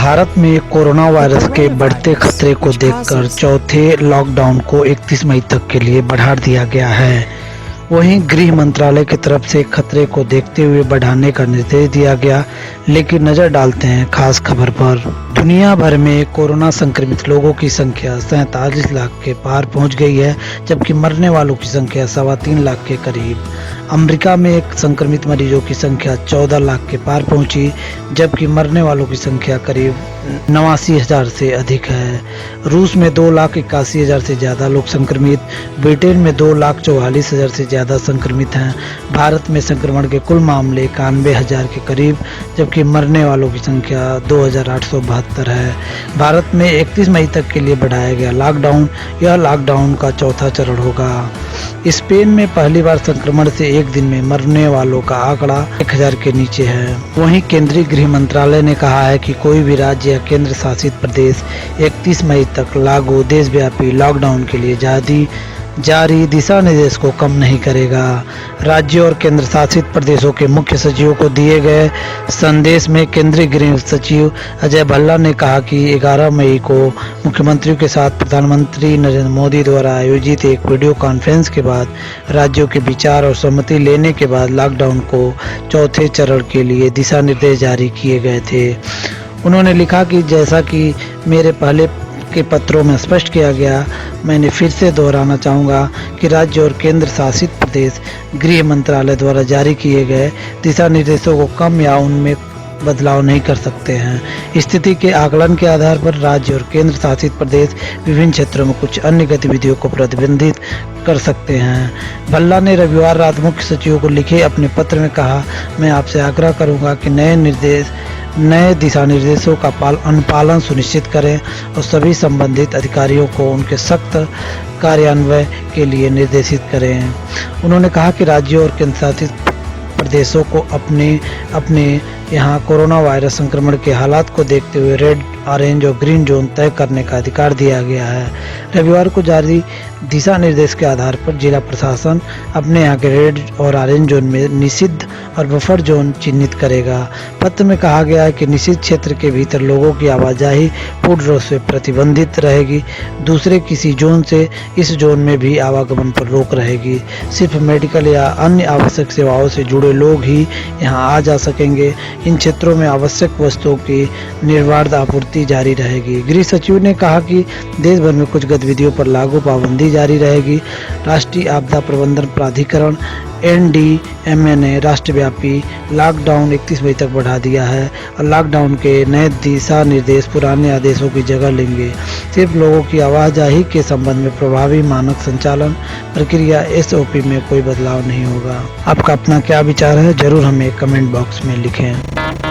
भारत में corona virus के बढ़ते खतरे को देखकर चौथे लॉकडाउन को 31 मई तक के लिए बढ़ा दिया गया है। वहीं गृह मंत्रालय की तरफ से खतरे को देखते हुए बढ़ाने का निर्देश दिया गया। लेकिन नजर डालते हैं खास खबर पर। दुनिया भर में कोरोना संक्रमित लोगों की संख्या 47 लाख के पार पहुंच गई है, जबकि मरने वालों की संख्या 3.25 लाख के करीब। अमेरिका में एक संक्रमित मरीजों की संख्या 14 लाख के पार पहुंची, जबकि मरने वालों की संख्या करीब 89,000 से अधिक है। रूस में 2,81,000 से ज़्यादा लोग संक्रमित, ब्रिटेन में 2,44,000 से ज़्यादा संक्रमित हैं। भारत में संक्रमण के कुल मामले 91,000 के करीब, जबकि मरने वालों की संख्या 2,872 है। भारत में 31 मई तक के लिए बढ़ाया गया लॉकडाउन। यह लॉकडाउन का चौथा चरण होगा। स्पेन में पहली बार संक्रमण से एक दिन में मरने वालों का आंकड़ा 1,000 के नीचे है। वहीं केंद्रीय गृह मंत्रालय ने कहा है कि कोई भी राज्य या केंद्र शासित प्रदेश 31 मई तक लागू देशव्यापी लॉकडाउन के लिए जारी दिशा निर्देश को कम नहीं करेगा। राज्यों और केंद्र शासित प्रदेशों के मुख्य सचिवों को दिए गए संदेश में केंद्रीय गृह सचिव अजय भल्ला ने कहा कि 11 मई को मुख्यमंत्रियों के साथ प्रधानमंत्री नरेंद्र मोदी द्वारा आयोजित एक वीडियो कॉन्फ्रेंस के बाद राज्यों के विचार और सहमति लेने के बाद लॉकडाउन को चौथे चरण के लिए दिशा निर्देश जारी किए गए थे। उन्होंने लिखा कि जैसा कि मेरे पहले के पत्रों में स्पष्ट किया गया, मैंने फिर से दोहराना चाहूँगा कि राज्य और केंद्र शासित प्रदेश गृह मंत्रालय द्वारा जारी किए गए दिशा निर्देशों को कम या उनमें बदलाव नहीं कर सकते हैं। स्थिति के आकलन के आधार पर राज्य और केंद्र शासित प्रदेश विभिन्न क्षेत्रों में कुछ अन्य गतिविधियों को प्रतिबंधित कर सकते हैं। भल्ला ने रविवार रात मुख्य सचिवों को लिखे अपने पत्र में कहा, मैं आपसे आग्रह करूंगा कि नए दिशा निर्देशों का अनुपालन सुनिश्चित करें और सभी संबंधित अधिकारियों को उनके सख्त कार्यान्वयन के लिए निर्देशित करें। उन्होंने कहा कि राज्यों और केंद्र शासित प्रदेशों को अपने यहाँ कोरोना वायरस संक्रमण के हालात को देखते हुए रेड, ऑरेंज और ग्रीन जोन तय करने का अधिकार दिया गया है। रविवार को जारी दिशा निर्देश के आधार पर जिला प्रशासन अपने यहाँ के रेड और ऑरेंज जोन में निषिद्ध और बफर जोन चिन्हित करेगा। पत्र में कहा गया है कि निषिद्ध क्षेत्र के भीतर लोगों की आवाजाही पूर्ण रूप से प्रतिबंधित रहेगी। दूसरे किसी जोन से इस जोन में भी आवागमन पर रोक रहेगी। सिर्फ मेडिकल या अन्य आवश्यक सेवाओं से जुड़े लोग ही यहाँ आ जा सकेंगे। इन क्षेत्रों में आवश्यक वस्तुओं की निर्बाध आपूर्ति जारी रहेगी। गृह सचिव ने कहा कि देश भर में कुछ गतिविधियों पर लागू पाबंदी जारी रहेगी। राष्ट्रीय आपदा प्रबंधन प्राधिकरण NDMA ने राष्ट्रव्यापी लॉकडाउन 31 मई तक बढ़ा दिया है और लॉकडाउन के नए दिशा निर्देश पुराने आदेशों की जगह लेंगे। सिर्फ लोगों की आवाजाही के संबंध में प्रभावी मानक संचालन प्रक्रिया SOP में कोई बदलाव नहीं होगा। आपका अपना क्या विचार है, जरूर हमें कमेंट बॉक्स में लिखें।